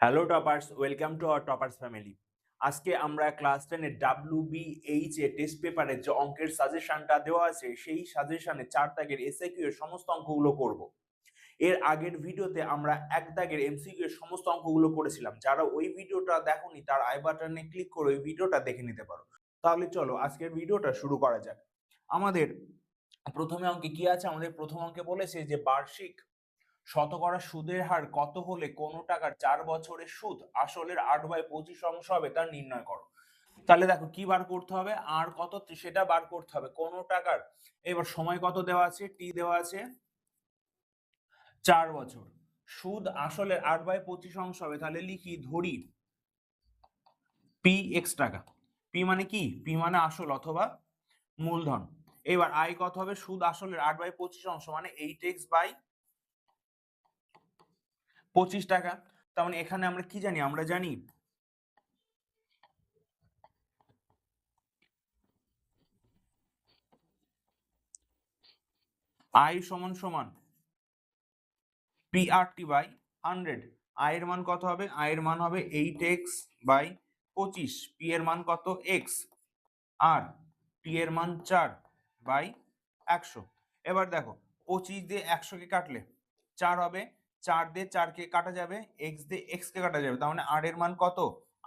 Hello toppers, welcome to our toppers family. আজকে আমরা class 10 এর WBH এ টেস্ট পেপারে যে অঙ্কের সাজেশনটা দেওয়া আছে সেই সাজেশনে 4 দাগের এসএকিউ এর সমস্ত অঙ্কগুলো করব। এর আগের ভিডিওতে আমরা 1 দাগের এমসিকিউ এর সমস্ত অঙ্কগুলো করেছিলাম। যারা ওই ভিডিওটা দেখোনি তার আই বাটনে ক্লিক করে ওই ভিডিওটা দেখে নিতে পারো। তাহলে চলো আজকের ভিডিওটা শুরু করা যাক। আমাদের প্রথমে অঙ্কে কি আছে? আমাদের প্রথম অঙ্কে বলেছে যে বার্ষিক শতকরা সুদের হার কত হলে কোনো টাকার 4 বছরের সুদ আসলের 8/25 হবে তা নির্ণয় করো। তাহলে দেখো কি বার করতে হবে, আর কত সেটা বার করতে হবে। কোনো টাকার এবার সময় কত দেওয়া আছে, টি দেওয়া আছে 4 বছর, সুদ আসলের 8/25 হবে। তাহলে লিখি, ধরি পি এক্স টাকা। পি মানে কি? পি মানে আসল অথবা মূলধন। এবার আই কত হবে? সুদ আসলের 8/25 মানে 8x/25 টাকা। তার মানে এখানে আমরা কি জানি? আমরা জানি আই সমান সমান PRT/100। আই এর মান কত হবে? আই এর মান হবে 8x/25। পি এর মান কত? x। আর টি এর মান 4/100। এবার দেখো 25 দিয়ে 100 কে কাটলে 4 হবে, 4 দিয়ে 4 কে কাটা যাবে, x দিয়ে x কে কাটা যাবে। তার মানে আর এর মান কত?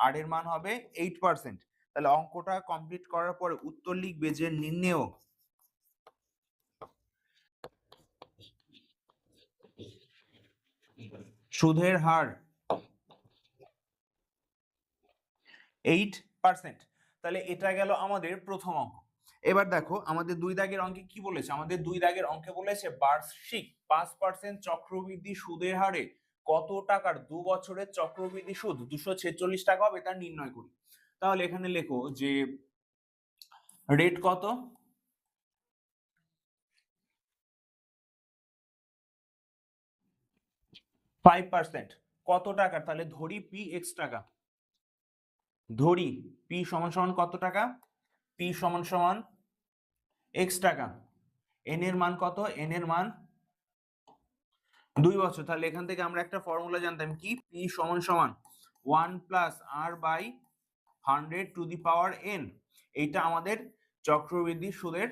আর এর মান হবে 8%। তাহলে অঙ্কটা কমপ্লিট করার পরে উত্তর লিখবে যে নির্ণেয় সুদের হার 8%। তাহলে এটা গেল আমাদের প্রথম অঙ্ক। এবার দেখো আমাদের 2 দাগের অঙ্কে কি বলেছে? আমাদের 2 দাগের অঙ্কে বলেছে বার্ষিক 5% চক্রবৃদ্ধি সুদের হারে কত টাকার 2 বছরের চক্রবৃদ্ধি সুদ 246 টাকা হবে তা নির্ণয় করি। তাহলে এখানে লেখো যে রেট কত, 5%, কত টাকার? তাহলে ধরি পি এক্স টাকা। ধরি পি সমান সমান কত টাকা? পি সমান সমান এক্স টাকা। এন এর মান কত? এন এর মান 2 বছর। তাহলে এখান থেকে আমরা একটা ফর্মুলা জানতাম কি? পি সমান সমান 1 plus r by 100 to the power n. এইটা আমাদের চক্রবৃদ্ধি সুদের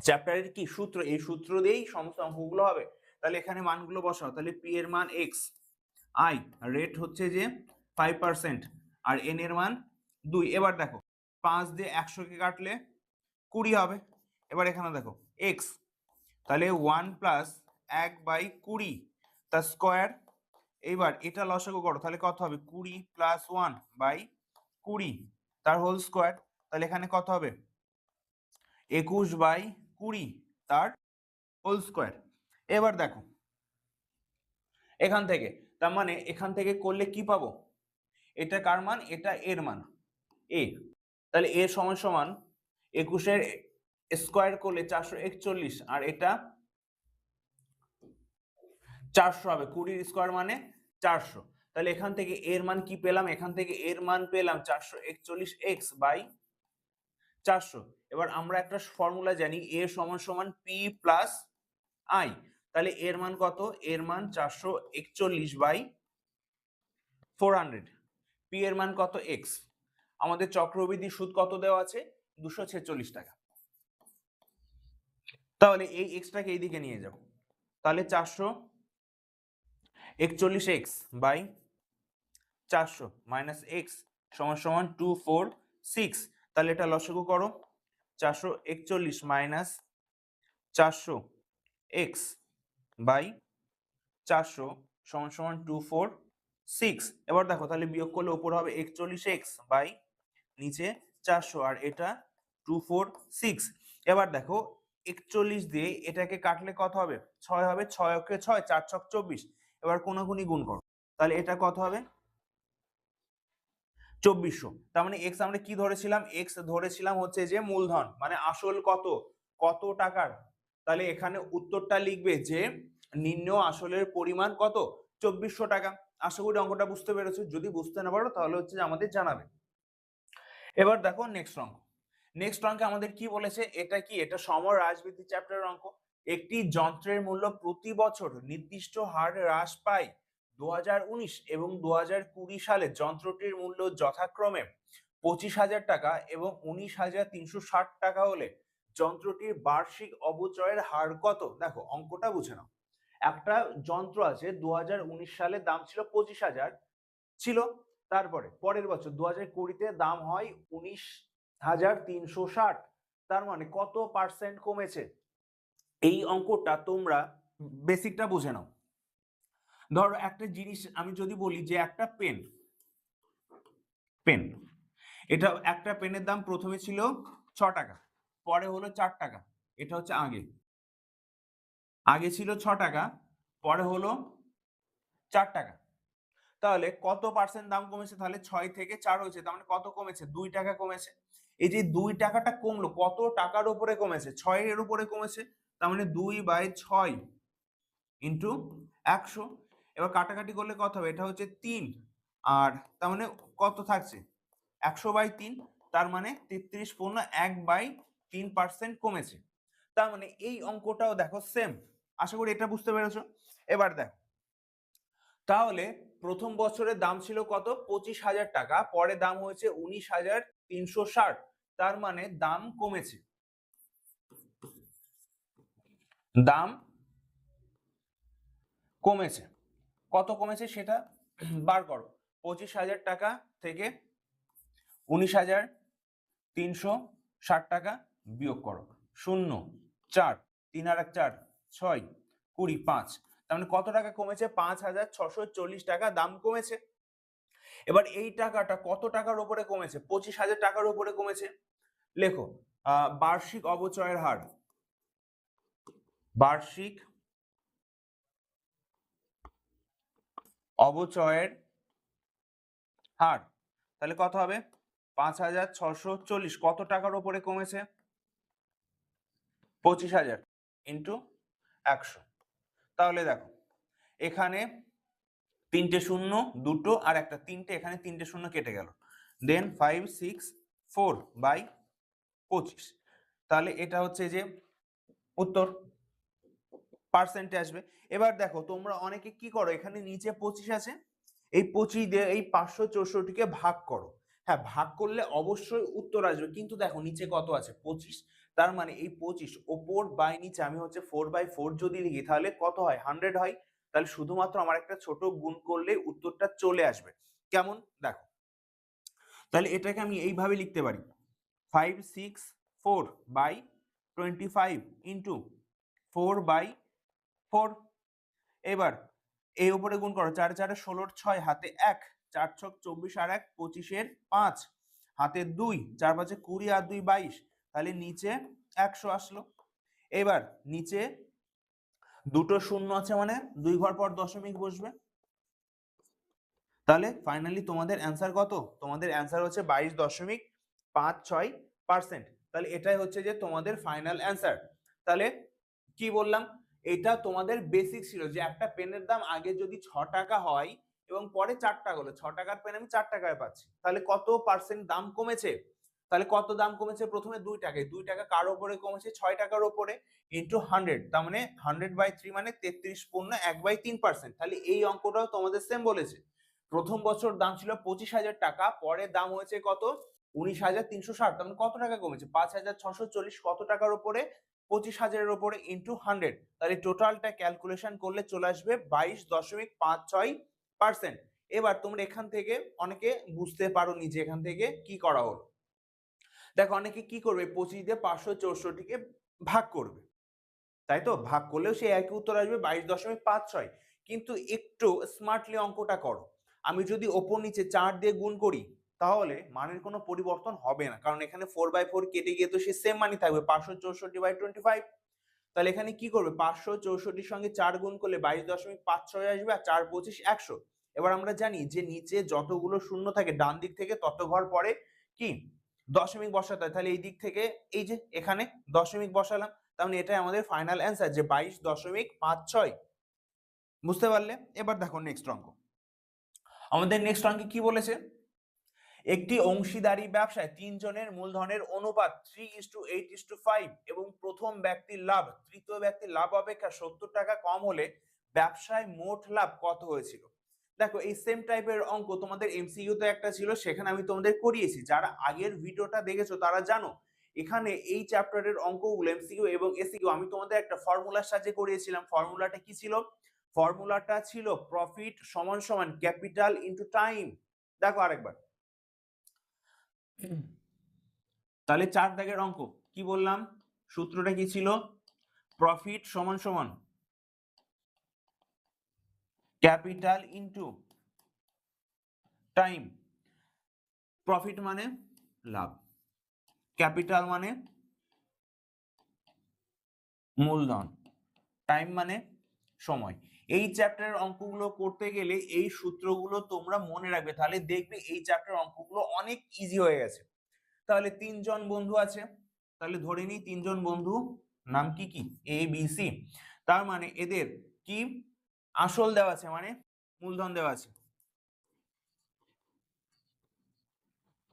চ্যাপ্টারের কি সূত্র, এই সূত্র দিয়েই সমস্ত অঙ্কগুলো হবে। তাহলে এখানে মানগুলো বসাও। তাহলে পি এর মান এক্স, আই রেট হচ্ছে যে 5%, আর এন এর মান 2। এবার দেখো 5 দিয়ে 100 কে কাটলে 20 হবে। এবার এখানে দেখো এক্স, তাহলে 1 প্লাস 1/20 তার স্কোয়ার। এইবার এটা লসাগু করো, তাহলে কত হবে? 20 প্লাস 1/20 তার হোল স্কোয়ার। তাহলে এখানে কত হবে? 21/20 তার হোল স্কোয়ার। এবার দেখো এখান থেকে, তার মানে এখান থেকে করলে কি পাবো? এটা কার মান? এটা এর মান, এ। তাহলে এ সমান সমান 21 এর স্কোয়ার করলে 441, আর এটা 400 হবে। 20 স্কোয়ার মানে 400। তাহলে এখান থেকে এর মান কি পেলাম? এখান থেকে এর মান পেলাম 441x/400। এবার আমরা একটা ফর্মুলা জানি, এ সমান সমান পি প্লাস আই। তাহলে এর মান কত? এর মান 441/400। পি এর মান কত? এক্স। আমাদের চক্রবৃদ্ধি সুদ কত দেওয়া আছে? 246 টাকা। তাহলে এই এক্সটাকে এইদিকে নিয়ে যাও। তাহলে 441x/400 মাইনাস এক্স সমান সমান 246। তাহলে এটা লসাগু করো। 441 মাইনাস 400x/400 সমান সমান 246। এবার দেখো তাহলে বিয়োগ করলে উপর হবে 41x বাই নিচে 400, আর এটা 246। এবার দেখো 41 দিয়ে এটাকে কাটলে কত হবে? 6 হবে। 6 কে 6, 4 ছক 24। এবার কোনাকুনি গুণ করো, তাহলে এটা কত হবে? 2400। তার মানে এক্স আমরা কি ধরেছিলাম? এক্স ধরেছিলাম হচ্ছে যে মূলধন, মানে আসল কত, কত টাকার। তাহলে এখানে উত্তরটা লিখবে যে নির্ণেয় আসলের পরিমাণ কত? 2400 টাকা। আশা করি অঙ্কটা বুঝতে পেরেছো। যদি বুঝতে না পারো তাহলে হচ্ছে যে আমাদের জানাবে। এবার দেখো নেক্সট অঙ্ক। নেক্সট অঙ্কে আমাদের কি বলেছে? এটা কি? এটা সময় হ্রাসবৃদ্ধি চ্যাপ্টারের অঙ্ক। একটি যন্ত্রের মূল্য প্রতি বছর নির্দিষ্ট হারে হ্রাস পায় 2019 এবং 2020 সালে যন্ত্রটির মূল্য যথাক্রমে 25,000 টাকা এবং 19,360 টাকা হলে যন্ত্রটির বার্ষিক অবচয়ের হার কত? দেখো অঙ্কটা বুঝে নাও। একটা যন্ত্র আছে 2019 সালে দাম ছিল 25,000 ছিল, তারপরে পরের বছর 2020-তে দাম হয় 19,360, তার মানে কত পার্সেন্ট কমেছে? এই অঙ্কটা তোমরা বেসিকটা বুঝে নাও। ধরো একটা জিনিস আমি যদি বলি যে একটা পেন এটা একটা পেনের দাম প্রথমে ছিল 6 টাকা, পরে হলো 4 টাকা। এটা হচ্ছে আগে ছিল 6 টাকা, পরে হলো 4 টাকা। তাহলে কত পার্সেন্ট দাম কমেছে? তাহলে 6 থেকে 4 হয়েছে, তার মানে কত কমেছে? 2 টাকা কমেছে। এই যে 2 টাকাটা কমলো, কত টাকার উপরে কমেছে? 6 এর উপরে কমেছে, তার মানে 2/6 ইন্টু 100। এবার কাটাকাটি করলে কত হবে? এটা হচ্ছে 3, আর তার মানে কত থাকছে? 100/3, তার মানে 33.1/3% কমেছে। তার মানে এই অঙ্কটাও দেখো সেম। আশা করি এটা বুঝতে পেরেছো। এবার দেখো, তাহলে প্রথম বছরের দাম ছিল কত? 25,000 টাকা, পরে দাম হয়েছে 19,360, তার মানে দাম কমেছে। দাম কমেছে, কত কমেছে সেটা বার করো। 25,000 টাকা থেকে 19,360 টাকা বিয়োগ করো। 0, 4, 3 আর 1 4, 6, 20, 5, তার মানে কত টাকা কমেছে? 5,640 টাকা দাম কমেছে। এবার এই টাকাটা কত টাকার উপরে কমেছে? 25,000 টাকার উপরে কমেছে। লেখো বার্ষিক অবচয়ের হার, বার্ষিক অবচয়ের হার, তাহলে কত হবে? 5,640 কত টাকার উপরে কমেছে? 25,000 ইন্টু 100। তাহলে দেখো এখানে 3টে শূন্য, 2টো আর একটা 3টে, এখানে 3টে শূন্য কেটে গেল, দেন 564/25। তাহলে এটা হচ্ছে যে উত্তর, পার্সেন্টে আসবে। এবার দেখো তোমরা অনেকে কি করো, এখানে নিচে 25 আছে, এই 25 দিয়ে এই 564কে ভাগ করো। হ্যাঁ, ভাগ করলে অবশ্যই উত্তর আসবে, কিন্তু দেখো নিচে কত আছে? 25, তার মানে এই 25 ওপর বাই নিচে আমি হচ্ছে 4/4 যদি লিখি তাহলে কত হয়? 100 হয়। তাহলে শুধুমাত্র আমার একটা ছোট গুণ করলে উত্তরটা চলে আসবে। কেমন দেখো, তাহলে এটাকে আমি এইভাবে লিখতে পারি, 564/25 ইন্টু 4/4। এবার এই উপরে গুণ করো, 4 4 16, 6 হাতে 1, 4 6 24 আর 1 25 5, হাতে 2, 4 5 20 আর 2 22, তাহলে নিচে 100 আসলো। এবার নিচে দুটো শূন্য আছে, মানে 2 ঘর পর দশমিক বসবে। তাহলে ফাইনালি তোমাদের অ্যান্সার কত? তোমাদের অ্যান্সার হচ্ছে 22.56%। তাহলে এটাই হচ্ছে যে তোমাদের ফাইনাল অ্যান্সার। তাহলে কি বললাম, এটা তোমাদের বেসিক ছিল যে একটা পেনের দাম আগে যদি 6 টাকা হয় এবং পরে 4 টাকা হলো, 6 টাকার পেন আমি 4 টাকায় পাচ্ছি, তাহলে কত পার্সেন্ট দাম কমেছে? তাহলে কত দাম কমেছে? প্রথমে 2 টাকায়, 2 টাকা কার উপরে কমেছে? 6 টাকার উপরে, ইন্টু 100, তার মানে 100/3 মানে 33.1/3%। তাহলে এই অঙ্কটাও তোমাদের সেম বলেছে। প্রথম বছর দাম ছিল 25,000 টাকা, পরে দাম হয়েছে কত? 19,360, তার মানে কত টাকা কমেছে? 5,640 কত টাকার উপরে? 25,000-এর উপরে, ইন্টু 100, তাহলে টোটালটা ক্যালকুলেশন করলে চলে আসবে 22.56%। এবার তোমরা এখান থেকে অনেকে বুঝতে পারো নি যে এখান থেকে কি করা হলো। দেখো অনেকে কি করবে, 25 দিয়ে 564কে ভাগ করবে, তাই তো? ভাগ করলেও সেই একই উত্তর আসবে 22.56। কিন্তু একটু স্মার্টলি অঙ্কটা করো। আমি যদি ওপর নিচে 4 দিয়ে গুণ করি তাহলে মানের কোনো পরিবর্তন হবে না, কারণ এখানে 4/4 কেটে গিয়ে তো সে সেম মানই থাকবে, 564/25। তাহলে এখানে কি করবে, 564-র সঙ্গে 4 গুণ করলে 22.56 আসবে, আর 4 25 100। এবার আমরা জানি যে নিচে যতগুলো শূন্য থাকে ডান দিক থেকে তত ঘর পরে কি দশমিক বসাতে হয়। তাহলে এই দিক থেকে এই যে এখানে দশমিক বসালাম, তাহলে এটাই আমাদের ফাইনাল অ্যান্সার যে 22.56। বুঝতে পারলে? এবার দেখো নেক্সট অঙ্ক। আমাদের নেক্সট অঙ্কে কি বলেছে, একটি অংশীদারি ব্যবসায় 3 জনের মূলধনের অনুপাত 3:8:5 এবং প্রথম ব্যক্তির লাভ তৃতীয় ব্যক্তির লাভ অপেক্ষা 70 টাকা কম হলে ব্যবসায় মোট লাভ কত হয়েছিল? দেখো এই সেম টাইপের অঙ্ক তোমাদের এমসিকিউ তে একটা ছিল, সেখানে আমি তোমাদের করিয়েছি। যারা আগের ভিডিওটা দেখেছো তারা জানো এখানে এই চ্যাপ্টারের অঙ্কগুলো এমসিকিউ এবং এসিকিউ আমি তোমাদের একটা ফর্মুলার সাহায্যে করিয়েছিলাম। ফর্মুলাটা কি ছিল? ফর্মুলাটা ছিল প্রফিট সমান সমান ক্যাপিটাল ইনটু টাইম। দেখো আরেকবার, তাহলে 4 দাগের অঙ্ক কি বললাম, সূত্রটা কি ছিল? প্রফিট সমান সমান ক্যাপিটাল ইনটু টাইম। প্রফিট মানে লাভ, ক্যাপিটাল মানে মূলধন, টাইম মানে সময়। এই চ্যাপ্টারের অঙ্কগুলো করতে গেলে এই সূত্রগুলো তোমরা মনে রাখবে, তাহলে দেখবে এই চ্যাপ্টারের অঙ্কগুলো অনেক ইজি হয়ে গেছে। তাহলে 3 জন বন্ধু আছে, তাহলে ধরে নিই 3 জন বন্ধু, নাম কি কি এ বি সি। তার মানে এদের কি আসল দেওয়া আছে, মানে মূলধন দেওয়া আছে।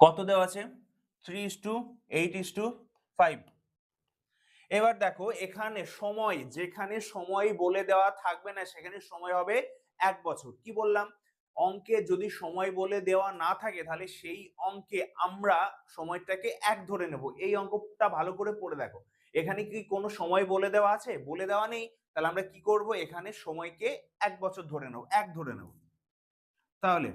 কত দেওয়া আছে? 3:8:5। এবার দেখো এখানে সময়, যেখানে সময় বলে দেওয়া থাকবে না সেখানে সময় হবে 1 বছর। কি বললাম? অঙ্কে যদি সময় বলে দেওয়া না থাকে তাহলে সেই অঙ্কে আমরা সময়টাকে 1 ধরে নেব। এই অঙ্কটা ভালো করে পড়ে দেখো, এখানে কি কোনো সময় বলে দেওয়া আছে? বলে দেওয়া নেই। তাহলে আমরা কি করব, এখানে সময়কে 1 বছর ধরে নেব, 1 ধরে নেব। তাহলে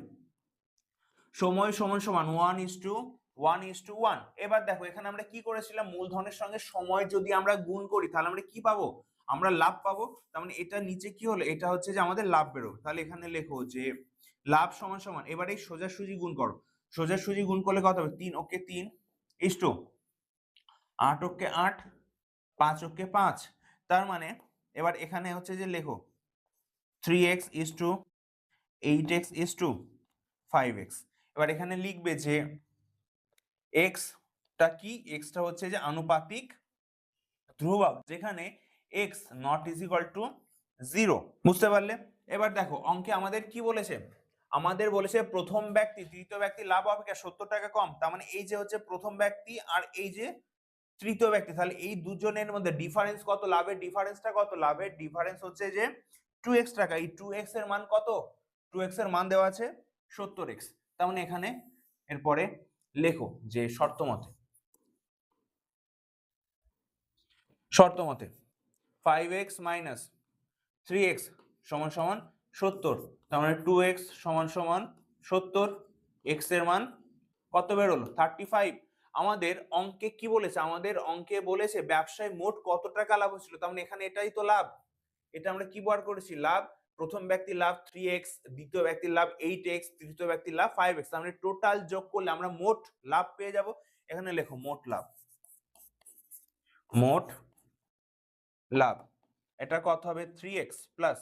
সময় সমান সমান 1:1:1। এবার দেখো এখানে আমরা কি করেছিলাম, মূলধনের সঙ্গে সময় যদি আমরা গুণ করি তাহলে আমরা কি পাবো? আমরা লাভ পাবো। তার মানে এটা নিচে কি হলো, এটা হচ্ছে যে আমাদের লাভ বেরো। তাহলে এখানে লেখো যে লাভ সমান সমান, এবার এই সোজাসুজি গুণ করো। সোজাসুজি গুণ করলে কত হবে? 3 ওকে 3 ইস্টু 8 ওকে 8, 5 ওকে 5। তার মানে এবার এখানে হচ্ছে যে লেখো 3x is to 8x is to 5x। এবার এখানে লিখবে যে x টা কি, x টা হচ্ছে যে আনুপাতিক ধ্রুবক, যেখানে x not is equal to 0। বুঝতে পারলে? এবার দেখো অঙ্কে আমাদের কি বলেছে, আমাদের বলেছে প্রথম ব্যক্তি তৃতীয় ব্যক্তি লাভ অপেক্ষা 70 টাকা কম। তার মানে এই যে হচ্ছে প্রথম ব্যক্তি আর এই যে তৃতীয় ব্যক্তি, তাহলে এই দুজনের মধ্যে ডিফারেন্স কত? লাভের ডিফারেন্সটা কত? লাভের ডিফারেন্স হচ্ছে যে 2x টাকা। এই 2x এর মান কত? 2x এর মান দেওয়া আছে 70x। তার মানে এখানে এরপরে লেখো যে শর্ত মতে 5x মাইনাস 3x সমান সমান 70। তার মানে 2x সমান সমান 70, x এর মান কত বেরোলো? 35। আমাদের অঙ্কে কি বলেছে? আমাদের অঙ্কে বলেছে ব্যবসায় মোট কত টাকা লাভ হচ্ছিল। তার মানে এখানে এটাই তো লাভ, এটা আমরা কি বার করেছি? লাভ। প্রথম ব্যক্তির লাভ 3x, দ্বিতীয় ব্যক্তির লাভ 8x, তৃতীয় ব্যক্তির লাভ 5x। তার মানে টোটাল যোগ করলে আমরা মোট লাভ পেয়ে যাব। এখানে লেখো মোট লাভ, মোট লাভ। এটা কত হবে? 3x plus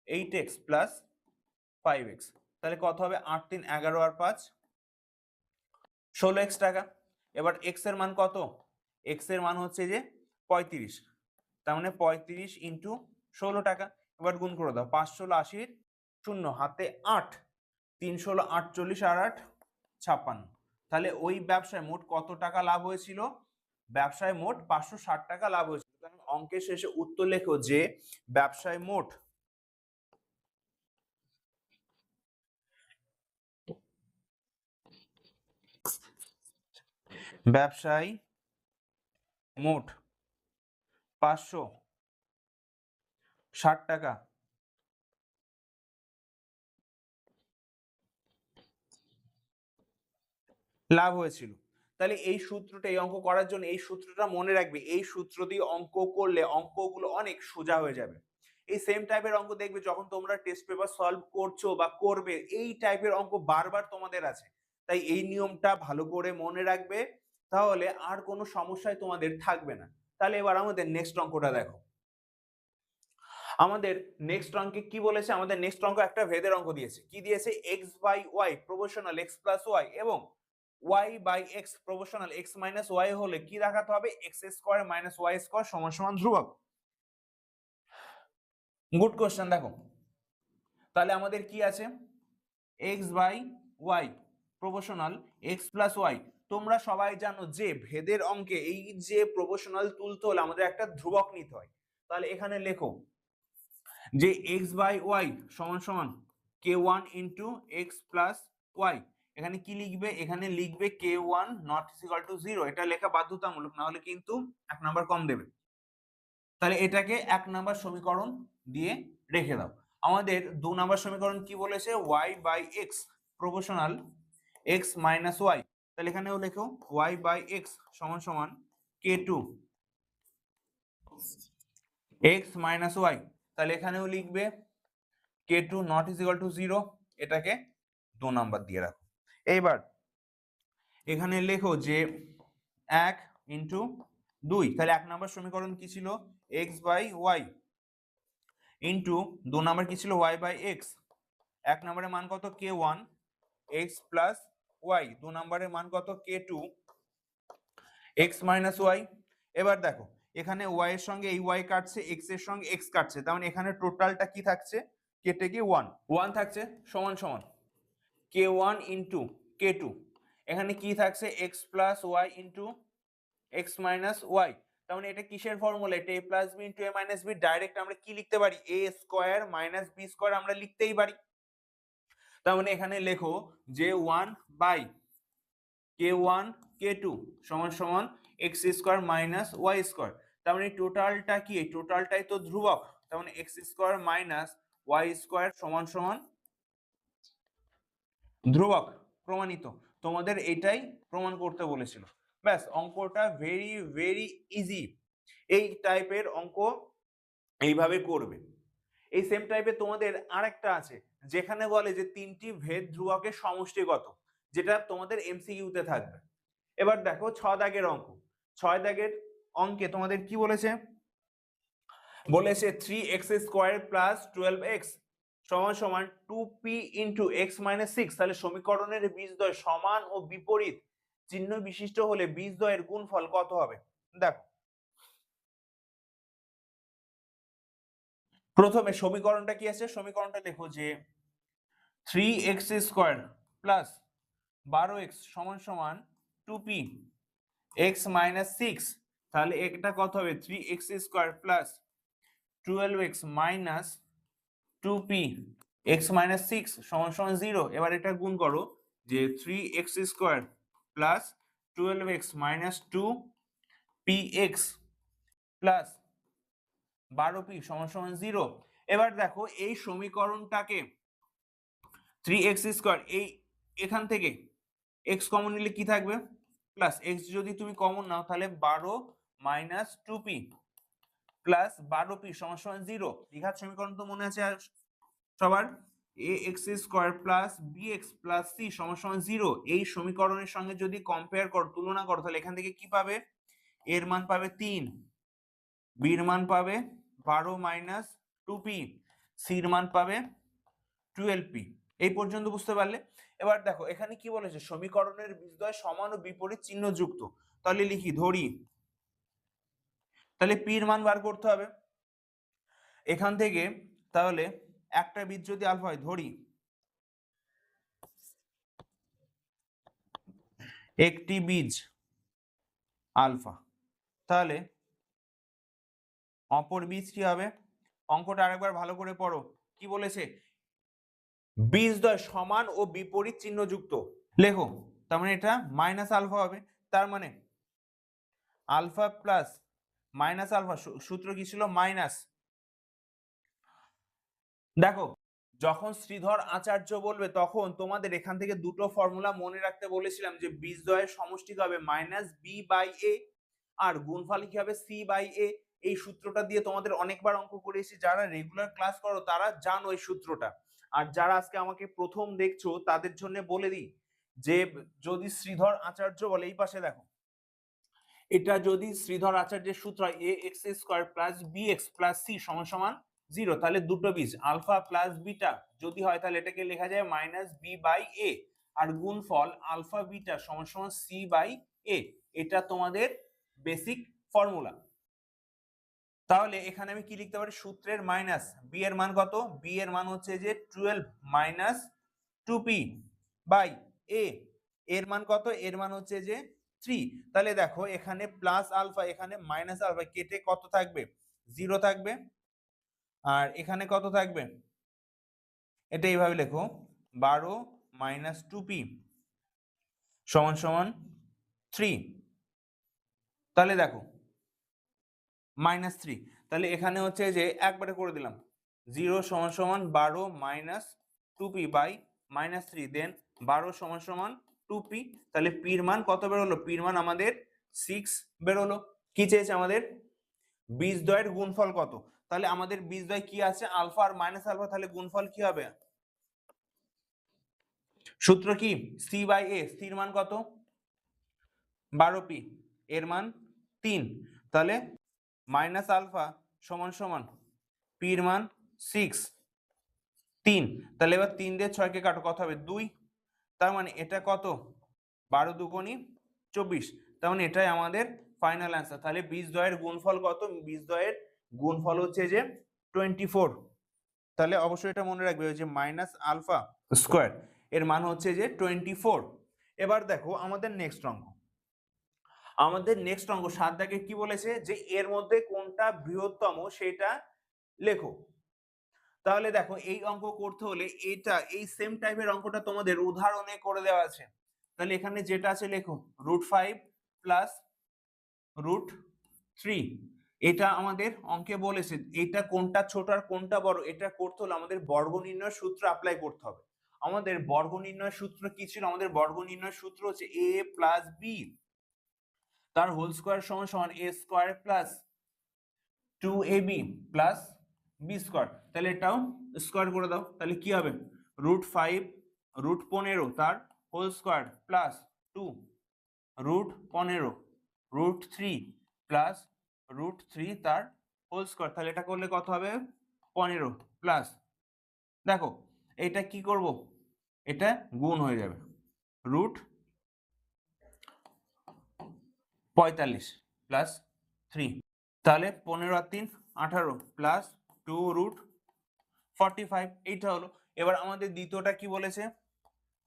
8x plus 5x। তাহলে কত হবে? 8 3 11 আর 5 16x টাকা। এবার x এর মান কত? x এর মান হচ্ছে যে 35। তার মানে 35 ইন্টু 16 টাকা। এবার গুণ করে দাও, 5 16 80, শূন্য হাতে 8, 3 16 48 আর 8 56। তাহলে ওই ব্যবসায় মোট কত টাকা লাভ হয়েছিল? ব্যবসায় মোট 560 টাকা লাভ হয়েছিল। অঙ্কের শেষে উত্তর লেখো যে ব্যবসায় মোট মোট 560 টাকা লাভ হয়েছিল। তাহলে এই সূত্রটা, এই অঙ্ক করার জন্য এই সূত্রটা মনে রাখবে। এই সূত্র দিয়ে অঙ্ক করলে অঙ্কগুলো অনেক সোজা হয়ে যাবে। এই সেম টাইপের অঙ্ক দেখবে যখন তোমরা টেস্ট পেপার সলভ করছো বা করবে, এই টাইপের অঙ্ক বারবার তোমাদের আছে। তাই এই নিয়মটা ভালো করে মনে রাখবে, তাহলে আর কোনো সমস্যায় তোমাদের থাকবে না। তাহলে এবার আমাদের নেক্সট অঙ্কটা দেখো। আমাদের নেক্সট অঙ্কে কি বলেছে? আমাদের নেক্সট অঙ্ক একটা ভেদের অঙ্ক দিয়েছে। কি দিয়েছে? x/y প্রপোর্শনাল x + y এবং y/x প্রপোর্শনাল x - y হলে কি দেখাতে হবে? x² - y² = ধ্রুবক। Good question. দেখো তাহলে আমাদের কি আছে? x/y proportional x + y। তোমরা সবাই জানো যে ভেদের অঙ্কে এই যে প্রপোর্শনাল তুলতে হলে আমাদের একটা ধ্রুবক নিতে হয়। তাহলে এখানে লেখো যে x/y = k1 into x plus Y. এখানে কি লিখবে? এখানে লিখবে k1 নট ইকুয়াল টু 0। এটা লেখা বাধ্যতামূলক, না হলে কিন্তু 1 নাম্বার কম দেবে। তাহলে এটাকে 1 নাম্বার সমীকরণ দিয়ে রেখে দাও। আমাদের 2 নাম্বার সমীকরণ কি বলেছে? y by x proportional x minus y. তাহলে এখানেও লেখো y বাই এক্স সমান সমান k2 x মাইনাস ওয়াই। তাহলে এখানেও লিখবে k2 not is equal to 0। এটাকে 2 নাম্বার দিয়ে রাখো। এইবার এখানে লেখো যে 1 ইন্টু 2। তাহলে 1 নাম্বার সমীকরণ কি ছিল? x by y into 2 number কি ছিল? y by x. 1 নম্বরের মান কত? k1 x plus Y. 2 নম্বরের মান কত? k2 x minus Y. এবার দেখো এখানে y এর সঙ্গে এই y কাটছে, x এর সঙ্গে x কাটছে, তার মানে এখানে টোটালটা কি থাকছে? কেটে গিয়ে 1 থাকছে সমান সমান k1 ইন্টু k2। এখানে কি থাকছে? x plus y into x minus y. তার মানে এটা কিসের ফর্মুলা? এটা a plus b into a minus b। Direct আমরা কি লিখতে পারি? a square minus b square আমরা লিখতেই পারি। তার মানে এখানে লেখো যে 1 বাই k1 k2 সমান সমান x square minus y square. তার মানে টোটালটা কি? এই টোটালটাই তো ধ্রুবক। তার মানে x square minus y square সমান সমান ধ্রুবক। প্রমাণিত। তোমাদের এটাই প্রমাণ করতে বলেছিল। ব্যাস, অঙ্কটা ভেরি ভেরি ইজি। এই টাইপের অঙ্ক এইভাবে করবে। এই সেম টাইপের তোমাদের আরেকটা আছে যেখানে বলে যে 3টি ভেদ ধ্রুবকের সমষ্টি কত, যেটা তোমাদের এমসিকিউতে থাকবে। এবার দেখো 6 দাগের অঙ্ক। 6 দাগের অঙ্কে তোমাদের কি বলেছে? বলেছে 3x স্কয়ার প্লাস 12x সমান সমান 2p ইন্টু এক্স মাইনাস 6। তাহলে সমীকরণের বীজদ্বয় সমান ও বিপরীত চিহ্ন বিশিষ্ট হলে বীজদ্বয়ের গুণফল কত হবে? দেখো প্রথমে সমীকরণটা কি আছে? সমীকরণটা দেখো যে 3x স্কয়ার প্লাস 12x সমান সমান 2p x মাইনাস 6। তাহলে এটা কত হবে? 3x square plus 12x minus 2p x minus 6 সমান সমান 0। এবার এটা গুণ করো যে 3x square plus 12x minus 2px plus 12p সমান সমান 0। এবার দেখো এই সমীকরণটাকে 3x স্কয়ার, এই এখান থেকে x কমন নিলে কি থাকবে? প্লাস x যদি তুমি কমন নাও তাহলে 12 মাইনাস 2p প্লাস 12p সমান সমান 0। দ্বিঘাত সমীকরণ তো মনে আছে সবার? ax square plus bx plus c সমান সমান 0। এই সমীকরণের সঙ্গে যদি কম্পেয়ার করো, তুলনা করো, তাহলে এখান থেকে কি পাবে? এর মান পাবে 3, b এর মান পাবে 12 মাইনাস 2p, c এর মান পাবে 12p। এই পর্যন্ত বুঝতে পারলে? এবার দেখো এখানে কি বলেছে? সমীকরণের বীজদ্বয় সমান ও বিপরীত চিহ্ন যুক্ত। তাহলে লিখি ধরি, তাহলে p এর মান বার করতে হবে এখান থেকে। তাহলে একটা বীজ যদি আলফা হয়, ধরি একটি বীজ আলফা, তাহলে অপর বীজ কি হবে? অঙ্কটা আরেকবার ভালো করে পড়ো। কি বলেছে? বীজদ্বয় সমান ও বিপরীত চিহ্ন যুক্ত লেখো। তার মানে এটা মাইনাস আলফা হবে। তার মানে আলফা প্লাস মাইনাস আলফা, সূত্র কি ছিল? মাইনাস। দেখো যখন শ্রীধর আচার্য বলবে তখন তোমাদের এখান থেকে দুটো ফর্মুলা মনে রাখতে বলেছিলাম, যে বীজদ্বয়ের সমষ্টি হবে মাইনাস বি বাই এ আর গুণফল কি হবে? সি বাই এ। এই সূত্রটা দিয়ে তোমাদের অনেকবার অঙ্ক করেছি। যারা রেগুলার ক্লাস করো তারা জানো এই সূত্রটা। আর যারা আজকে আমাকে প্রথম দেখছো তাদের জন্য বলে দিই, যে যদি শ্রীধর আচার্য বলে, এই পাশে দেখো, এটা যদি শ্রীধর আচার্যের সূত্র হয় a x square plus b x plus c সমান সমান 0, তাহলে দুটো বীজ আলফা প্লাস বিটা যদি হয় তাহলে এটাকে লেখা যায় মাইনাস বি বাই এ, আর গুণফল আলফা বিটা সমান সমান সি বাই এ। এটা তোমাদের বেসিক ফর্মুলা। তাহলে এখানে আমি কি লিখতে পারি? সূত্রের মাইনাস বি এর মান কত? বি এর মান হচ্ছে যে 12 মাইনাস 2p বাই এ। এর মান কত? এর মান হচ্ছে যে 3। তাহলে দেখো এখানে প্লাস আলফা এখানে মাইনাস আলফা কেটে কত থাকবে? 0 থাকবে। আর এখানে কত থাকবে? এটা এইভাবে লেখো 12 মাইনাস 2p সমান সমান 3। তাহলে দেখো -3, তাহলে এখানে হচ্ছে যে একবারে করে দিলাম 0 সমান সমান 12 মাইনাস 2p বাই -3, দেন 12 সমান সমান 2p। তাহলে পির মান কত বেরোলো? পির মান আমাদের 6 বেরোলো। কি চেয়েছে আমাদের? বীজদ্বয়ের গুণফল কত? তাহলে আমাদের বীজদ্বয় কি আছে? আলফা আর মাইনাস আলফা, তাহলে গুণফল কি হবে? সূত্র কি? সি বাই এ। সির মান কত? 12p, এর মান 3, তাহলে মাইনাস আলফা সমান সমান পির মান 6 3। তাহলে এবার 3 দিয়ে 6 কে কাটো, কত হবে? 2। তার মানে এটা কত? 12 দুগুণী 24। তার মানে এটাই আমাদের ফাইনাল অ্যান্সার। তাহলে বীজদ্বয়ের গুণফল কত? বীজদ্বয়ের গুণফল হচ্ছে যে 24। তাহলে অবশ্যই এটা মনে রাখবে যে মাইনাস আলফা স্কোয়ার এর মান হচ্ছে যে 24। এবার দেখো আমাদের নেক্সট অঙ্ক। আমাদের নেক্সট অঙ্ক 7 দাগে কি বলেছে? যে এর মধ্যে কোনটা বৃহত্তম সেটা লেখো। তাহলে দেখো এই অঙ্ক করতে হলে এটা এই সেম টাইপের অঙ্কটা তোমাদের উদাহরণে করে দেওয়া আছে। তাহলে এখানে যেটা আছে লেখো √5 প্লাস √3। এটা আমাদের অঙ্কে বলেছে এটা কোনটা ছোট আর কোনটা বড়, এটা করতে হলে আমাদের বর্গ নির্ণয় সূত্র অ্যাপ্লাই করতে হবে। আমাদের বর্গ নির্ণয় সূত্র কি ছিল? আমাদের বর্গ নির্ণয় সূত্র হচ্ছে a প্লাস বি তার হোল স্কোয়ার সমান সমান a square plus 2ab plus b square. তাহলে এটাও স্কোয়ার করে দাও, তাহলে কি হবে? √5 √15 তার হোল স্কোয়ার প্লাস 2 √15 √3 প্লাস √3 তার হোল স্কোয়ার। তাহলে এটা করলে কত হবে? 15 প্লাস, দেখো এটা কি করব? এটা গুণ হয়ে যাবে √45 প্লাস 3। তাহলে 15 আর 3 18 প্লাস 2 √45, এইটা হলো। এবার আমাদের দ্বিতীয়টা কি বলেছে?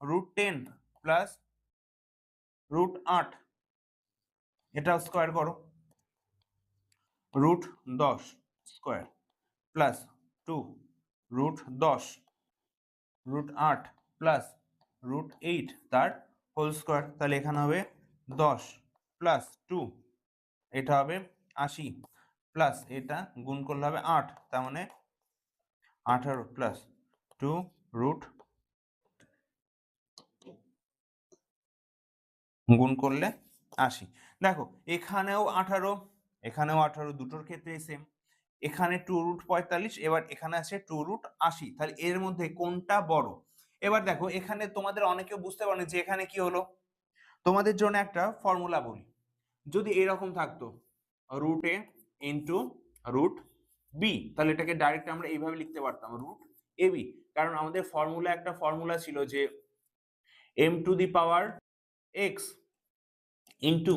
√10 প্লাস √8, এটা স্কোয়ার করো। √10 স্কোয়ার প্লাস 2 √10 √8 প্লাস √8 তার হোল স্কোয়ার। তাহলে এখানে হবে 10 প্লাস 2, এটা হবে 80 প্লাস এটা গুণ করলে হবে 8, তার মানে 18 প্লাস 2 গুণ করলে 80। দেখো এখানেও 18 এখানেও 18, দুটোর ক্ষেত্রে সেম। এখানে 2 √45, এবার এখানে আছে 2 √80। তাহলে এর মধ্যে কোনটা বড়? এবার দেখো এখানে তোমাদের অনেকে বুঝতে পারে যে এখানে কি হলো। তোমাদের জন্য একটা ফর্মুলা বলি, যদি এরকম থাকতো √a ইন্টু √b, তাহলে এটাকে ডাইরেক্ট আমরা এইভাবে লিখতে পারতাম √ab। কারণ আমাদের একটা ফর্মুলা ছিল যে m⁴x ইন্টু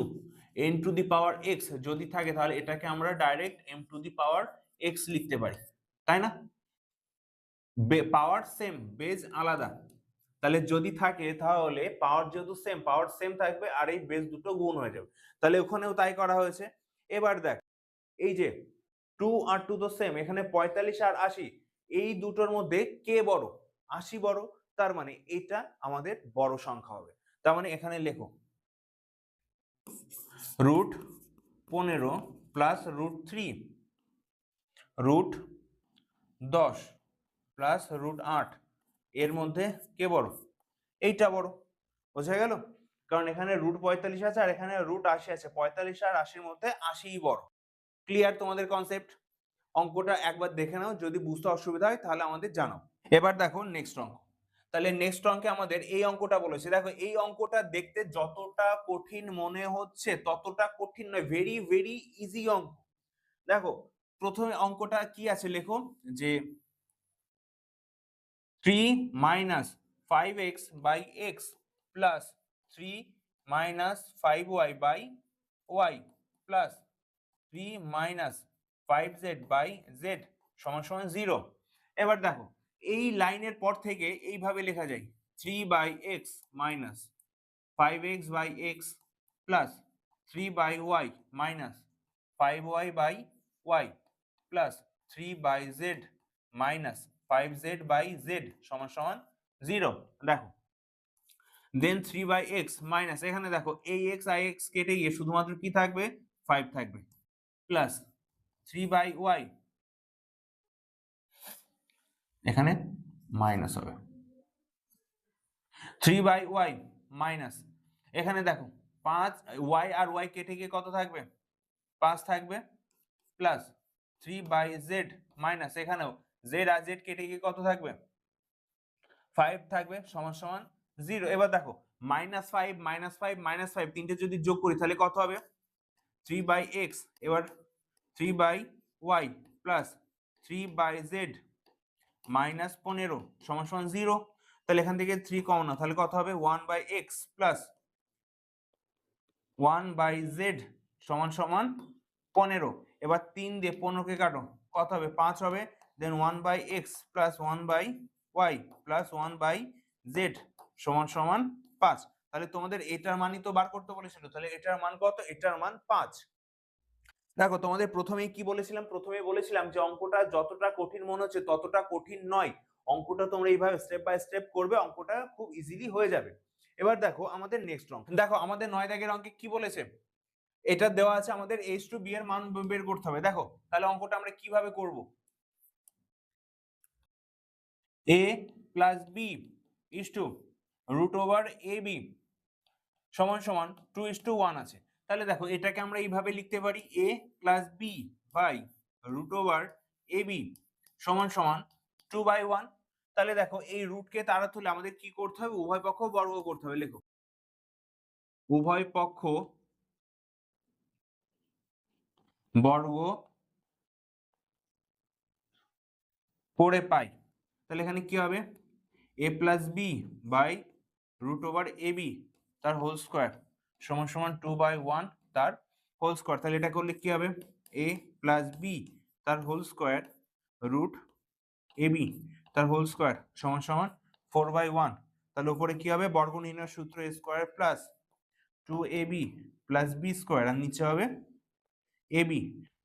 n⁴x যদি থাকে তাহলে এটাকে আমরা ডাইরেক্ট m⁴x লিখতে পারি, তাই না? পাওয়ার সেম, বেজ আলাদা। তাহলে যদি থাকে তাহলে পাওয়ার যেহেতু সেম, পাওয়ার সেম থাকবে আর এই বেজ দুটো গুণ হয়ে যাবে। তাহলে ওখানেও তাই করা হয়েছে। এবার দেখ এই যে 2 আর 2 তো সেম, এখানে 45 আর 80, এই দুটোর মধ্যে কে বড়? 80 বড়। তার মানে এটা আমাদের বড় সংখ্যা হবে। তার মানে এখানে লেখো √15 প্লাস √3 √10 প্লাস √8, এর মধ্যে কে বড়? এইটা বড়। বোঝা গেল? কারণ এখানে √45 আছে আর এখানে √80 আছে, 45 আর 80-র মধ্যে 80ই বড়। ক্লিয়ার তোমাদের কনসেপ্ট? অঙ্কটা একবার দেখে নাও, যদি বুঝতে অসুবিধা হয় তাহলে আমাদের জানাও। এবার দেখো নেক্সট অঙ্ক। তাহলে নেক্সট অঙ্কে আমাদের এই অঙ্কটা বলেছে। দেখো এই অঙ্কটা দেখতে যতটা কঠিন মনে হচ্ছে ততটা কঠিন নয়, ভেরি ভেরি ইজি অঙ্ক। দেখো প্রথমে অঙ্কটা কি আছে লেখো যে 3 - 5x by x plus 3 - 5y by y plus 3 - 5z by z সমান সমান 0। এবার দেখো এই লাইনের পর থেকে এইভাবে লেখা যায় 3/x minus 5x by x plus 3/y minus 5y by y plus 3/z minus 5z by z সমান সমান 0। দেখো দেন 3/x মাইনাস, এখানে দেখো এই x আর x কেটে গিয়ে শুধুমাত্র কি থাকবে 5 থাকবে, প্লাস 3/y, এখানে মাইনাস হবে 3/y মাইনাস, এখানে দেখো 5 y আর y কেটে গিয়ে কত থাকবে 5 থাকবে, প্লাস 3/z মাইনাস, এখানেও z আর z কেটে গিয়ে কত থাকবে 5 থাকবে সমান সমান 0। এবার দেখো -5 -5 -5 তিনটে যদি যোগ করি তাহলে কত হবে 3/x, এবার 3/y প্লাস 3/z মাইনাস 15 সমান সমান 0। তাহলে এখান থেকে 3 কমন না, তাহলে কত হবে 1/x প্লাস 1/z সমান সমান 15। এবার 3 দিয়ে 15 কে কাটো, কত হবে 5 হবে, দেন 1/x plus 1/y plus 1/z সমান সমান 5। তাহলে তোমাদের এটার মানই তো বার করতে বলেছিল, তাহলে এটার মান কত, এটার মান 5। দেখো তোমাদের প্রথমেই কি বলেছিলাম, প্রথমেই বলেছিলাম যে অঙ্কটা যতটা কঠিন মনে হচ্ছে ততটা কঠিন নয়, অঙ্কটা তোমরা এইভাবে স্টেপ বাই স্টেপ করবে, অঙ্কটা খুব ইজিলি হয়ে যাবে। এবার দেখো আমাদের নেক্সট অঙ্ক, দেখো আমাদের 9 দাগের অঙ্কে কি বলেছে, এটা দেওয়া আছে আমাদের h2b এর মান বের করতে হবে। দেখো তাহলে অঙ্কটা আমরা কিভাবে করব, a plus b is two root over ab সমান সমান 2:1 আছে। তাহলে দেখো এটাকে আমরা এইভাবে লিখতে পারি a plus b by root over ab সমান সমান 2/1। তাহলে দেখো এই রুটকে তাড়াতে হলে আমাদের কি করতে হবে, উভয় পক্ষ বর্গ করতে হবে। লেখো উভয় পক্ষ বর্গ করে পাই। তাহলে এখানে কি হবে a plus b by root over ab তার হোল স্কোয়ার সমান সমান 2/1 তার হোল স্কোয়ার। তাহলে এটা করলে কি হবে a প্লাস b তার হোল স্কোয়ার রুট ab তার হোল স্কোয়ার সমান সমান 4/1। তাহলে উপরে কি হবে বর্গ নির্ণয়ের সূত্র a square plus 2ab plus b square, আর নিচে হবে ab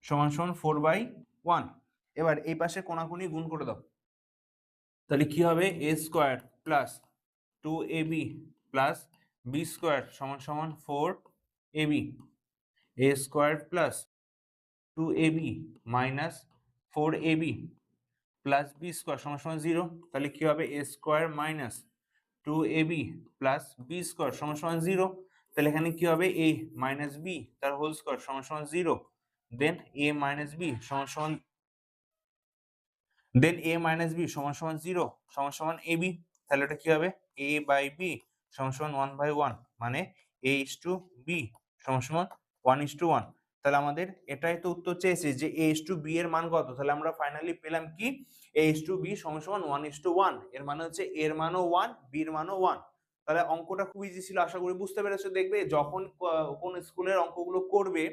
সমান সমান 4/1। এবার এই পাশে কোণাকুণি গুণ করে দাও, তাহলে কি হবে a square plus 2ab plus b square সমান সমান 4ab, a square plus 2ab minus 4ab plus b square সমান সমান 0। তাহলে কি হবে a square minus 2ab plus b square সমান সমান 0। তাহলে এখানে কি হবে a মাইনাস b তার হোল স্কোয়ার সমান সমান 0, দেন a মাইনাস b সমান সমান সমান 0 সমান সমান ab। তাহলে এটা কি হবে a বাই b সমান সমান 1/1, মানে a is to b সমান সমান 1:1। তাহলে আমাদের এটাই তো উত্তর চেয়েছে যে a is to b এর মান কত। তাহলে আমরা ফাইনালি পেলাম কি a is to b সমান সমান 1:1। এর মানে হচ্ছে এর মানও 1 b এর মানও 1। তাহলে অঙ্কটা খুব ইজি ছিল, আশা করি বুঝতে পেরেছো। দেখবে যখন কোন স্কুলের অঙ্কগুলো করবে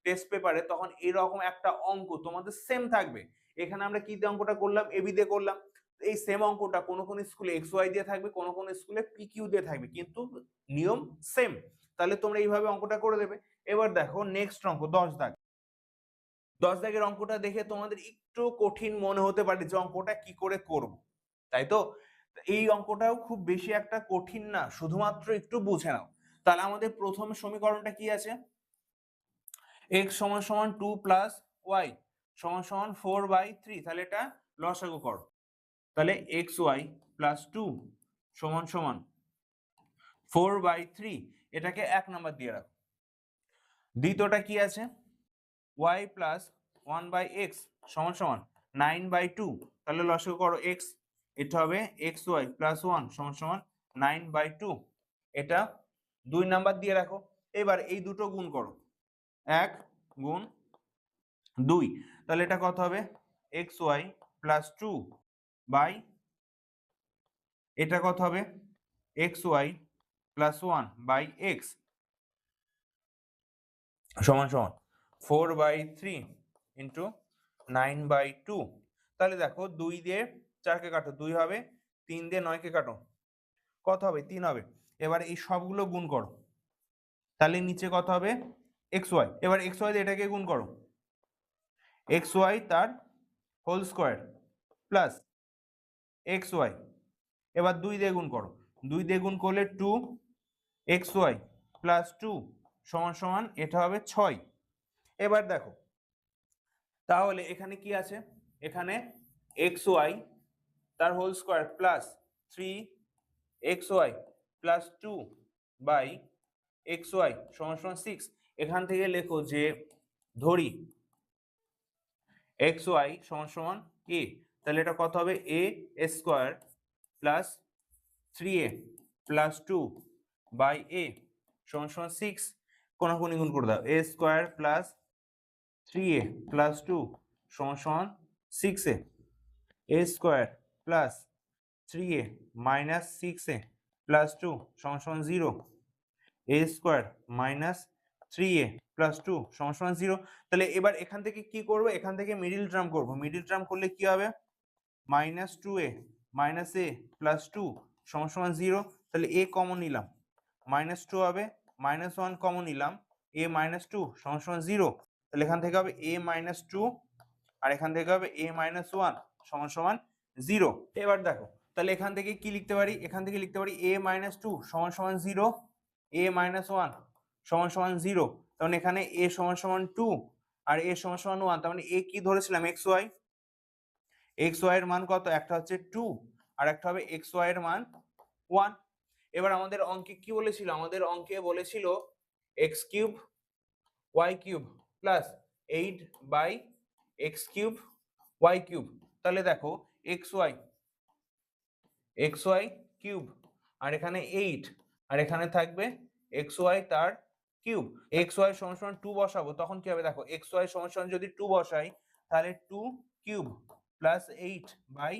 টেস্ট পেপারে, তখন এরকম একটা অঙ্ক তোমাদের সেম থাকবে। এখানে আমরা কি দিয়ে অঙ্কটা করলাম, এবি দিয়ে করলাম। এই সেম অঙ্কটা কোন কোন স্কুলে এক্স ওয়াই দিয়ে থাকবে, কোন কোন স্কুলে পি কিউ দিয়ে থাকবে, কিন্তু নিয়ম সেম। তাহলে তোমরা এইভাবে অঙ্কটা করে দেবে। এবার দেখো নেক্সট অঙ্ক 10 দাগ। 10 দাগের অঙ্কটা দেখে তোমাদের একটু কঠিন মনে হতে পারে যে অঙ্কটা কি করে করব, তাই তো। এই অঙ্কটাও খুব বেশি একটা কঠিন না, শুধুমাত্র একটু বুঝে নাও। তাহলে আমাদের প্রথম সমীকরণটা কি আছে, x সমান সমান 2 প্লাস y সমান সমান 4/3। তাহলে এটা লসাগু করো। তাহলে xy প্লাস 2 সমান সমান 4/3, এটাকে 1 নাম্বার দিয়ে রাখো। দ্বিতীয়টা কি আছে, y প্লাস 1/x সমান সমান 9/2। তাহলে লসাগু করো x, এটা হবে xy প্লাস 1 সমান সমান 9/2, এটা 2 নাম্বার দিয়ে রাখো। এবার এই দুটো গুণ করো, 1 গুণ 2, তাহলে এটা কত হবে xy প্লাস 2 বাই, এটা কত হবে xy প্লাস 1 বাই x সমান সমান 4/3 ইন্টু 9/2। তাহলে দেখো 2 দিয়ে 4 কে কাটো 2 হবে, 3 দিয়ে 9 কে কাটো কত হবে 3 হবে। এবার এই সবগুলো গুণ করো, তাহলে নিচে কত হবে xy। এবার xy দিয়ে এটাকে গুণ করো, xy তার whole square plus x y. এবার 2 দিয়ে গুণ করো, 2 দিয়ে গুণ করলে 2 এক্স ওয়াই প্লাস 2 সমান সমান এটা হবে 6। এবার দেখো তাহলে এখানে কি আছে, এখানে এক্স ওয়াই তার whole square plus 3 x y plus 2 by x y সমান সমান 6। এখান থেকে লেখো যে ধরি এক্স ওয়াই সমান সমান এ, তাহলে এটা কত হবে, a square plus 3a plus 2 by a সমান সমান 6। কোনাকুনি গুণ করে দাও, এ স্কোয়ার প্লাস 3a প্লাস 2 সমান সমান 6a, a square plus 3a minus 6a plus 2 সমান সমান 0, এ স্কোয়ার মাইনাস 3a প্লাস 2 সমান সমান 0। তাহলে এবার এখান থেকে কি করবো, এখান থেকে মিডিল টার্ম করবো, মিডিল টার্ম করলে কি হবে, minus 2a minus a plus 2 সমান সমান 0। তাহলে a কমন নিলাম, মাইনাস 2 হবে, মাইনাস 1 কমন নিলাম, a মাইনাস 2 সমান সমান 0। তাহলে এখান থেকে হবে a মাইনাস 2 আর এখান থেকে হবে a মাইনাস 1 সমান সমান 0। এবার দেখো তাহলে এখান থেকে কি লিখতে পারি, এখান থেকে লিখতে পারি a মাইনাস 2 সমান সমান 0, a মাইনাস 1 সমান সমান 0। তার মানে এখানে a সমান সমান 2 আর a সমান সমান 1, তার মানে a কি ধরেছিলাম, এক্স ওয়াই। এক্স ওয়াই এর মান কত, একটা হচ্ছে 2 আর একটা হবে এক্স ওয়াই এর মান 1। এবার আমাদের অঙ্কে কি বলেছিল, আমাদের অঙ্কে বলেছিল x cube y cube plus 8 by x cube y cube. তাহলে দেখো এক্স ওয়াই কিউব আর এখানে 8 আর এখানে থাকবে এক্স ওয়াই তার কিউব। এক্স ওয়াই সমান সমান 2 বসাবো, তখন কি হবে দেখো, এক্স ওয়াই সমান সমান যদি 2 বসাই তাহলে 2 কিউব প্লাস 8 বাই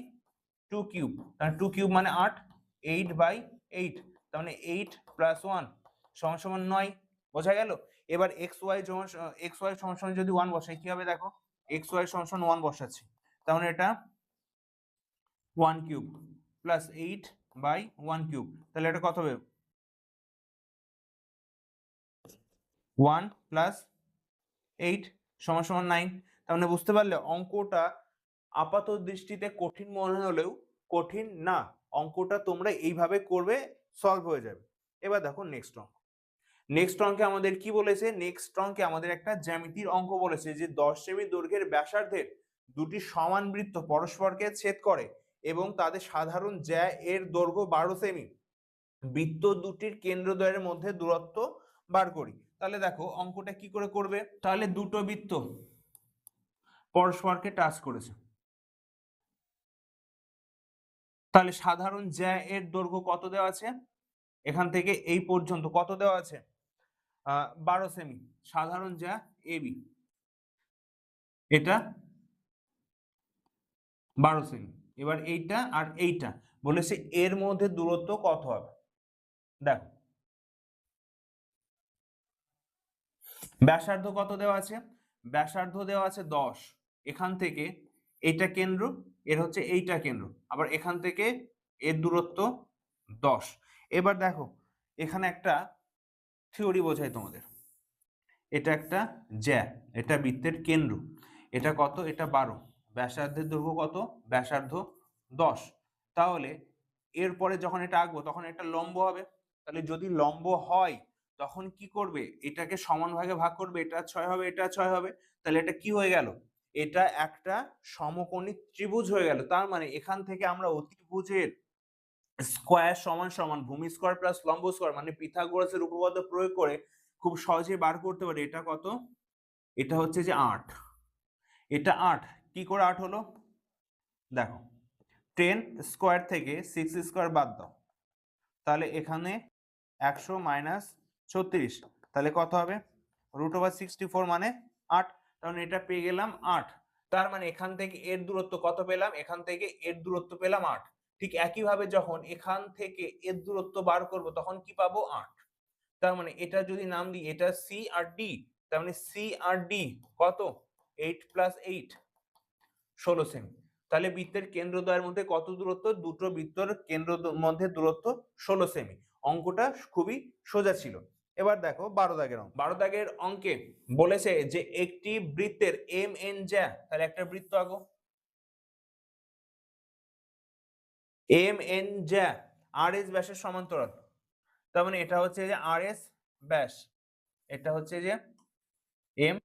2 কিউব, তাহলে 2 কিউব মানে 8, 8 বাই 8, তার মানে 8 প্লাস 1 সমান সমান 9। বোঝা গেল। এবার এক্স ওয়াই সমান সমান যদি 1 বসাই কি হবে দেখো, এক্স ওয়াই সমান সমান 1 বসাচ্ছি, তাহলে এটা 1 কিউব প্লাস 8 বাই 1 কিউব, তাহলে এটা কত হবে, 1 প্লাস 8 সমান সমান 9। তার মানে বুঝতে পারলে অঙ্কটা আপাত দৃষ্টিতে কঠিন মনে হলেও কঠিন না, অঙ্কটা তোমরা এইভাবে করবে, সলভ হয়ে যাবে। এবার দেখো নেক্সট অঙ্ক। নেক্সট অঙ্কে আমাদের কি বলেছে, নেক্সট অঙ্কে আমাদের একটা জ্যামিতির অঙ্ক বলেছে যে 10 সেমি দৈর্ঘ্যের ব্যাসার্ধের দুটি সমান বৃত্ত পরস্পরকে ছেদ করে এবং তাদের সাধারণ জ্যা এর দৈর্ঘ্য 12 সেমি, বৃত্ত দুটির কেন্দ্রদ্বয়ের মধ্যে দূরত্ব বার করি। তাহলে দেখো অঙ্কটা কি করে করবে, তাহলে দুটো বৃত্ত পরস্পরকে টাচ করেছে, তাহলে সাধারণ জ্যা এর দৈর্ঘ্য কত দেওয়া আছে, এখান থেকে এই পর্যন্ত কত দেওয়া আছে, 12 সেমি, সাধারণ জ্যা এবি এটা 12 সেমি। এবার এইটা আর এইটা বলেছে এর মধ্যে দূরত্ব কত হবে। দেখো ব্যাসার্ধ কত দেওয়া আছে, ব্যাসার্ধ দেওয়া আছে 10, এখান থেকে এইটা কেন্দ্র, এর হচ্ছে এইটা কেন্দ্র, আবার এখান থেকে এর দূরত্ব 10। এবার দেখো এখানে একটা থিওরি বোঝাই তোমাদের, এটা একটা জ্যা, এটা বৃত্তের কেন্দ্র, এটা কত, এটা 12, ব্যাসার্ধের দৈর্ঘ্য কত, ব্যাসার্ধ 10। তাহলে এরপরে যখন এটা আঁকবো তখন এটা লম্ব হবে, তাহলে যদি লম্ব হয় তখন কি করবে, এটাকে সমান ভাগে ভাগ করবে, এটা 6 হবে এটা 6 হবে, তাহলে এটা কি হয়ে গেল, এটা একটা সমকোণী ত্রিভুজ হয়ে গেল। তার মানে এখান থেকে আমরা অতিভুজের স্কয়ার সমান সমান ভূমি স্কয়ার প্লাস লম্ব স্কয়ার মানে পিথাগোরাসের উপপাদ্য প্রয়োগ করে খুব সহজেই বার করতে পারি এটা কত, এটা হচ্ছে যে 8, এটা 8, কি করে 8 হলো দেখো, 10 স্কয়ার থেকে 6 স্কয়ার বাদ দাও, তাহলে এখানে 100 মাইনাস 36, তাহলে কত হবে, √64 মানে 8, তাহলে এটা পেয়ে গেলাম 8। তার মানে এখান থেকে এর দূরত্ব কত পেলাম, এখান থেকে এর দূরত্ব পেলাম 8। ঠিক একইভাবে যখন এখান থেকে এর দূরত্ব বার করব তখন কি পাবো, 8। তার মানে এটা যদি নাম দিই, এটা সি আর ডি, তার মানে সি আর ডি কত, 8 প্লাস 8 16 সেমি। তাহলে বৃত্তের কেন্দ্রদ্বয়ের মধ্যে কত দূরত্ব, দুটো বৃত্তের কেন্দ্র মধ্যে দূরত্ব 16 সেমি। অঙ্কটা খুবই সোজা ছিল। এবার দেখো 12 দাগের অঙ্ক, 12 দাগের অঙ্কে বলেছে যে একটি বৃত্তের এম এন জ্যা, তাহলে একটা বৃত্ত আঁকো, এম এন জ্যা আর এস ব্যাসের সমান্তরাল, তার মানে এটা হচ্ছে যে আর এস ব্যাস, এটা হচ্ছে যে এম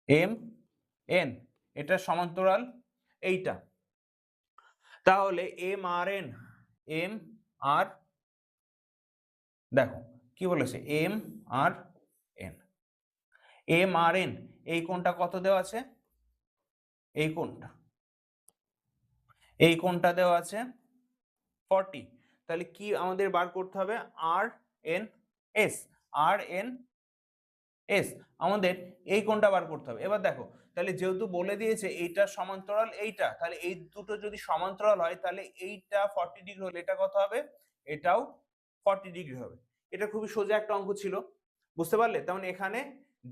এম এন, এটা সমান্তরাল এইটা। তাহলে M R N, M R, দেখো কি বলেছে, M R N, M R N, এই কোণটা কত দেওয়া আছে, এই কোণটা, এই কোণটা দেওয়া আছে 40। তাহলে কি আমাদের বার করতে হবে, আর এন এস, আর এন এস, আমাদের এই কোণটা বার করতে হবে। এবার দেখো, তাহলে যেহেতু বলে দিয়েছে এইটা সমান্তরাল এইটা, তাহলে এই দুটো যদি সমান্তরাল হয় তাহলে এইটা 40 ডিগ্রি হলে এটা কত হবে, এটাও 40 ডিগ্রি হবে। এটা খুবই সোজা একটা অঙ্ক ছিল, বুঝতে পারলে? তেমন এখানে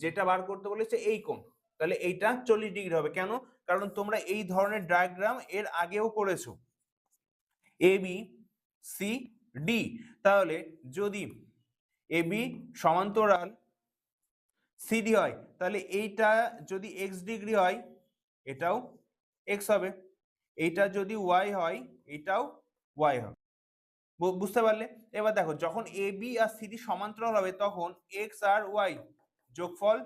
যেটা বার করতে বলেছে এই কোণ, তাহলে এইটা 40 ডিগ্রি হবে। কেন? কারণ তোমরা এই ধরনের ডায়াগ্রাম এর আগেও করেছো, এ বি সি ডি, তাহলে যদি এ বি সমান্তরাল সিডি হয় তাহলে এইটা যদি এক্স ডিগ্রি হয় এটাও এক্স হবে, এইটা যদি ওয়াই হয় এটাও ওয়াই হবে, বুঝতে পারলে? এবার দেখো, যখন এ বি আর সিডি সমান্তরাল হবে তখন এক্স আর ওয়াই যোগফল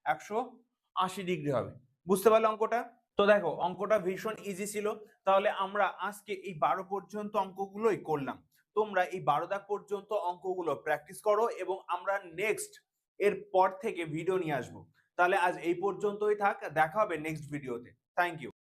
180 ডিগ্রি হবে, বুঝতে পারলে অঙ্কটা? তো দেখো অঙ্কটা ভীষণ ইজি ছিল। তাহলে আমরা আজকে এই 12 পর্যন্ত অঙ্কগুলোই করলাম। তোমরা এই 12 দাগ পর্যন্ত অঙ্কগুলো প্র্যাকটিস করো এবং আমরা নেক্সট এর পর থেকে ভিডিও নিয়ে আসবো। তাহলে আজ এই পর্যন্তই থাক, দেখা হবে নেক্সট ভিডিওতে। Thank you.